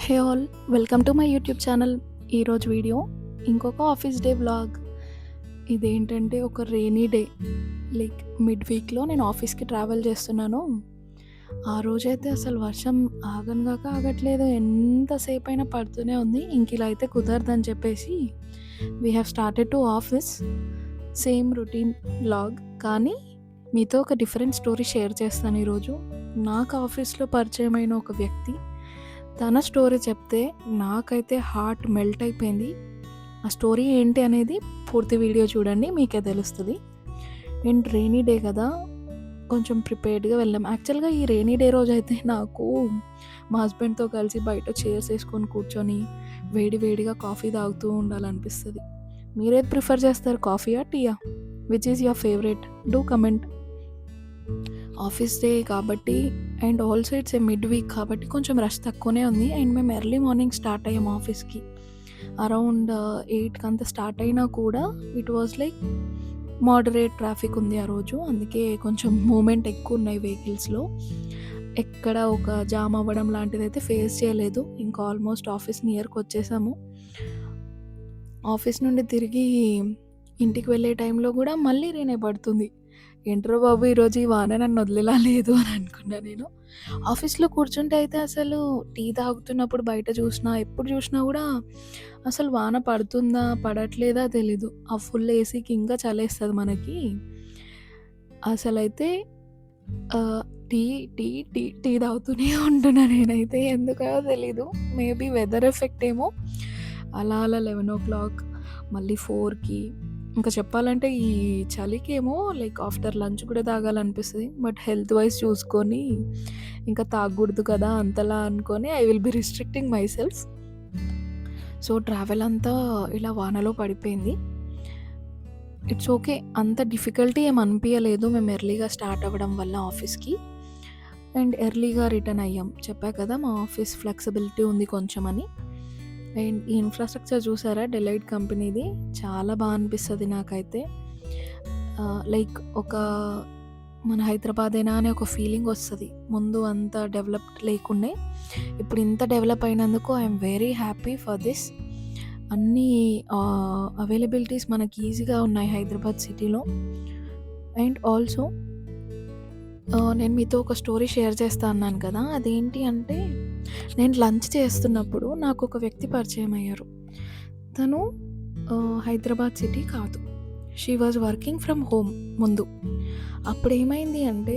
Hey all, welcome to my YouTube channel. ఈరోజు video ఇంకొక office day vlog. ఇదేంటంటే ఒక రెయినీ డే, లైక్ మిడ్ వీక్లో నేను ఆఫీస్కి ట్రావెల్ చేస్తున్నాను. ఆ రోజైతే అసలు వర్షం ఆగనుగాక ఆగట్లేదు, ఎంతసేపు అయినా పడుతూనే ఉంది. ఇంక ఇలా అయితే కుదరదని చెప్పేసి we have started to office. Same routine vlog, కానీ మీతో ఒక డిఫరెంట్ స్టోరీ షేర్ చేస్తాను ఈరోజు. నాకు ఆఫీస్లో పరిచయమైన ఒక వ్యక్తి, తన స్టోరీ చెప్తే నాకైతే హార్ట్ మెల్ట్ అయిపోయింది. ఆ స్టోరీ ఏంటి అనేది పూర్తి వీడియో చూడండి, మీకే తెలుస్తుంది. అండ్ రెయినీ డే కదా, కొంచెం ప్రిపేర్డ్గా వెళ్ళాం. యాక్చువల్గా ఈ రెయినీ డే రోజు అయితే నాకు మా హస్బెండ్తో కలిసి బయట చైర్స్ వేసుకొని కూర్చొని వేడిగా కాఫీ తాగుతూ ఉండాలనిపిస్తుంది. మీరేది ప్రిఫర్ చేస్తారు, కాఫీయా టీయా? Which is your favourite? Do comment. Office day కాబట్టి and also it's a mid week కాబట్టి కొంచెం రష్ తక్కువనే ఉంది. అండ్ మేము ఎర్లీ మార్నింగ్ స్టార్ట్ అయ్యాము ఆఫీస్కి. అరౌండ్ 8కి అంతా స్టార్ట్ అయినా కూడా it was like moderate traffic ఉంది ఆ రోజు. అందుకే కొంచెం మూమెంట్ ఎక్కువ ఉన్నాయి వెహికల్స్లో. ఎక్కడ ఒక జామ్ అవ్వడం లాంటిది అయితే ఫేస్ చేయలేదు. ఇంకా ఆల్మోస్ట్ ఆఫీస్ నియర్కి వచ్చేసాము. ఆఫీస్ నుండి తిరిగి ఇంటికి వెళ్ళే టైంలో కూడా మళ్ళీ రేనే పడుతుంది. ఏంట్రో బాబు ఈరోజు ఈ వాన నన్ను వదిలేలా లేదు అని అనుకున్నా నేను. ఆఫీస్లో కూర్చుంటే అయితే అసలు టీ తాగుతున్నప్పుడు బయట చూసినా, ఎప్పుడు చూసినా కూడా అసలు వాన పడుతుందా పడట్లేదా తెలీదు. ఆ ఫుల్ ఏసీకి ఇంకా చలేస్తుంది మనకి. అసలైతే టీ టీ టీ టీ తాగుతూనే ఉంటున్నా నేనైతే, ఎందుకో తెలీదు. మేబీ వెదర్ ఎఫెక్ట్ ఏమో. అలా 11 మళ్ళీ 4కి. ఇంకా చెప్పాలంటే ఈ చలికేమో లైక్ ఆఫ్టర్ లంచ్ కూడా తాగాలనిపిస్తుంది. బట్ హెల్త్ వైజ్ చూసుకొని ఇంకా తాగకూడదు కదా అంతలా అనుకొని I will be restricting my self. So travel అంతా ఇలా వానలో పడిపోయింది. ఇట్స్ ఓకే, అంత డిఫికల్టీ ఏం అనిపించలేదు మేము ఎర్లీగా స్టార్ట్ అవ్వడం వల్ల ఆఫీస్కి. అండ్ ఎర్లీగా రిటర్న్ అయ్యాం. చెప్పా కదా మా ఆఫీస్ ఫ్లెక్సిబిలిటీ ఉంది కొంచెం అని. అండ్ ఈ ఇన్ఫ్రాస్ట్రక్చర్ చూసారా, డెలైట్ కంపెనీది. చాలా బాగా అనిపిస్తుంది నాకైతే. లైక్ ఒక మన హైదరాబాదేనా అనే ఒక ఫీలింగ్ వస్తుంది. ముందు అంత డెవలప్డ్ లేకుండే, ఇప్పుడు ఇంత డెవలప్ అయినందుకు I'm very happy for this. అన్నీ అవైలబిలిటీస్ మనకి ఈజీగా ఉన్నాయి హైదరాబాద్ సిటీలో. అండ్ ఆల్సో నేను మీతో ఒక స్టోరీ షేర్ చేస్తా అన్నాను కదా, అదేంటి అంటే నేను లంచ్ చేస్తున్నప్పుడు నాకు ఒక వ్యక్తి పరిచయం అయ్యారు. తను హైదరాబాద్ సిటీ కాదు, she was working from home ముందు. అప్పుడు ఏమైంది అంటే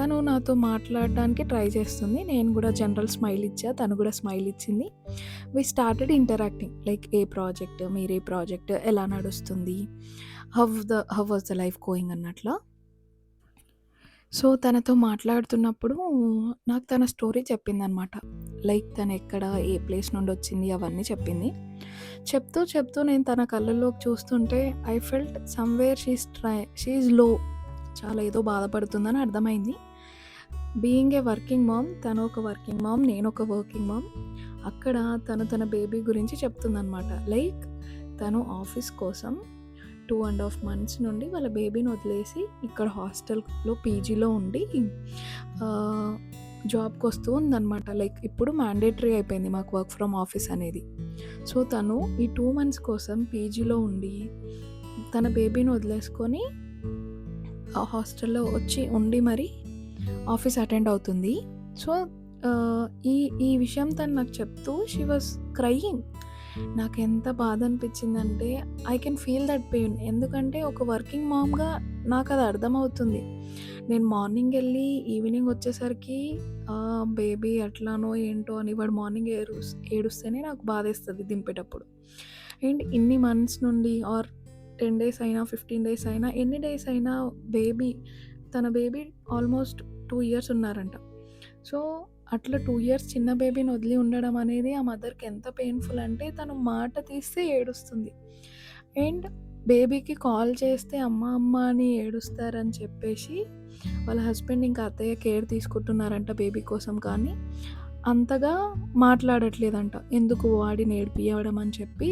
తను నాతో మాట్లాడడానికి ట్రై చేస్తుంది. నేను కూడా జనరల్ స్మైల్ ఇచ్చా, తను కూడా స్మైల్ ఇచ్చింది. We started interacting, like a project, మీరే ప్రాజెక్ట్ ఎలా నడుస్తుంది, how was the life going అన్నట్లా. సో తనతో మాట్లాడుతున్నప్పుడు నాకు తన స్టోరీ చెప్పిందనమాట. లైక్ తను ఎక్కడ, ఏ ప్లేస్ నుండి వచ్చింది, అవన్నీ చెప్పింది. చెప్తూ నేను తన కళ్ళల్లోకి చూస్తుంటే ఐ ఫెల్ట్ సమ్వేర్ షీఈ్ లో, చాలా ఏదో బాధపడుతుందని అర్థమైంది. బీయింగ్ ఏ వర్కింగ్ మామ్, తను ఒక వర్కింగ్ మామ్, నేను ఒక వర్కింగ్ మామ్. అక్కడ తన బేబీ గురించి చెప్తుందనమాట. లైక్ తను ఆఫీస్ కోసం 2.5 months నుండి వాళ్ళ బేబీని వదిలేసి ఇక్కడ హాస్టల్లో పీజీలో ఉండి జాబ్కి వస్తూ ఉందన్నమాట. లైక్ ఇప్పుడు మ్యాండేటరీ అయిపోయింది మాకు వర్క్ ఫ్రమ్ ఆఫీస్ అనేది. సో తను ఈ 2 months కోసం పీజీలో ఉండి తన బేబీని వదిలేసుకొని ఆ హాస్టల్లో వచ్చి ఉండి మరి ఆఫీస్ అటెండ్ అవుతుంది. సో ఈ విషయం తను నాకు చెప్తూ షీ వాజ్ క్రయింగ్. నాకు ఎంత బాధ అనిపించిందంటే I can feel that pain. ఎందుకంటే ఒక వర్కింగ్ మామ్గా నాకు అది అర్థమవుతుంది. నేను మార్నింగ్ వెళ్ళి ఈవినింగ్ వచ్చేసరికి బేబీ ఎట్లానో ఏంటో అని వాడు మార్నింగ్ ఏడుస్తేనే నాకు బాధేస్తుంది దింపేటప్పుడు. అండ్ ఇన్ని మంత్స్ నుండి ఆర్ 10 days అయినా 15 days అయినా ఎన్ని డేస్ అయినా తన బేబీ ఆల్మోస్ట్ 2 years ఉన్నారంట. సో అట్లా 2 years చిన్న బేబీని వదిలి ఉండడం అనేది ఆ మదర్కి ఎంత పెయిన్ఫుల్ అంటే తను మాట తీస్తే ఏడుస్తుంది. అండ్ బేబీకి కాల్ చేస్తే అమ్మ అని ఏడుస్తారని చెప్పేసి వాళ్ళ హస్బెండ్ ఇంకా అత్తయ్య కేర్ తీసుకుంటున్నారంట బేబీ కోసం, కానీ అంతగా మాట్లాడట్లేదంట. ఎందుకు వాడిని ఏడిపియడం అని చెప్పి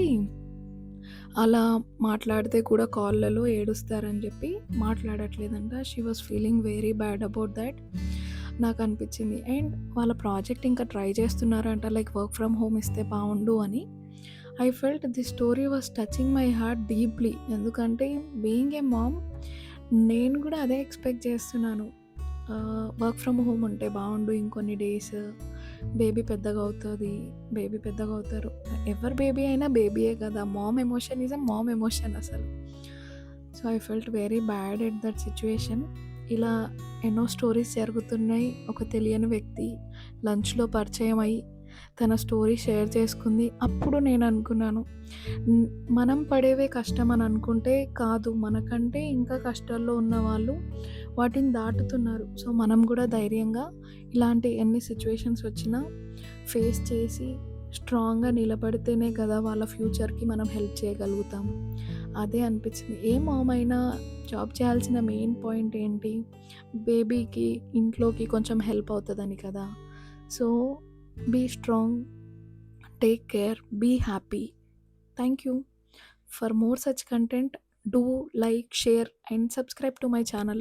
అలా మాట్లాడితే కూడా కాల్లలో ఏడుస్తారని చెప్పి మాట్లాడట్లేదంట. She was feeling very bad about that. నాకనిపించింది. అండ్ వాళ్ళ ప్రాజెక్ట్ ఇంకా ట్రై చేస్తున్నారంట, లైక్ వర్క్ ఫ్రమ్ హోమ్ ఇస్తే బావుండు అని. I felt this story was touching my heart deeply. ఎందుకంటే బీయింగ్ ఏ మామ్ నేను కూడా అదే ఎక్స్‌పెక్ట్ చేస్తున్నాను. వర్క్ ఫ్రమ్ హోమ్ ఉంటే బావుండు ఇంకొన్ని డేస్. బేబీ పెద్దగా అవుతారు. ఎవరి బేబీ అయినా బేబీయే కదా! Mom emotion is a mom emotion అసలు. So, I felt very bad at that situation. ఇలా ఎన్నో స్టోరీస్ జరుగుతున్నాయి. ఒక తెలియని వ్యక్తి లంచ్‌లో పరిచయం అయ్యి తన స్టోరీ షేర్ చేసుకుంది. అప్పుడు నేను అనుకున్నాను, హ్మ్, మనం పడేవే కష్టం అని అనుకుంటే కాదు. మనకంటే ఇంకా కష్టాల్లో ఉన్నవాళ్ళు వాటిని దాటుతున్నారు. సో, మనం కూడా ధైర్యంగా ఇలాంటి ఎన్ని సిట్యుయేషన్స్ వచ్చినా ఫేస్ చేసి స్ట్రాంగ్‌గా నిలబడితేనే కదా వాళ్ళ ఫ్యూచర్‌కి మనం హెల్ప్ చేయగలుగుతాము. అదే అనిపించింది. ఏ మామ్ అయినా జాబ్ చేయాల్సిన మెయిన్ పాయింట్ ఏంటి? బేబీకి, ఇంట్లోకి కొంచెం హెల్ప్ అవుతదని కదా! So, be strong, take care, be happy. Thank you. For more such content, do like, share and subscribe to my channel.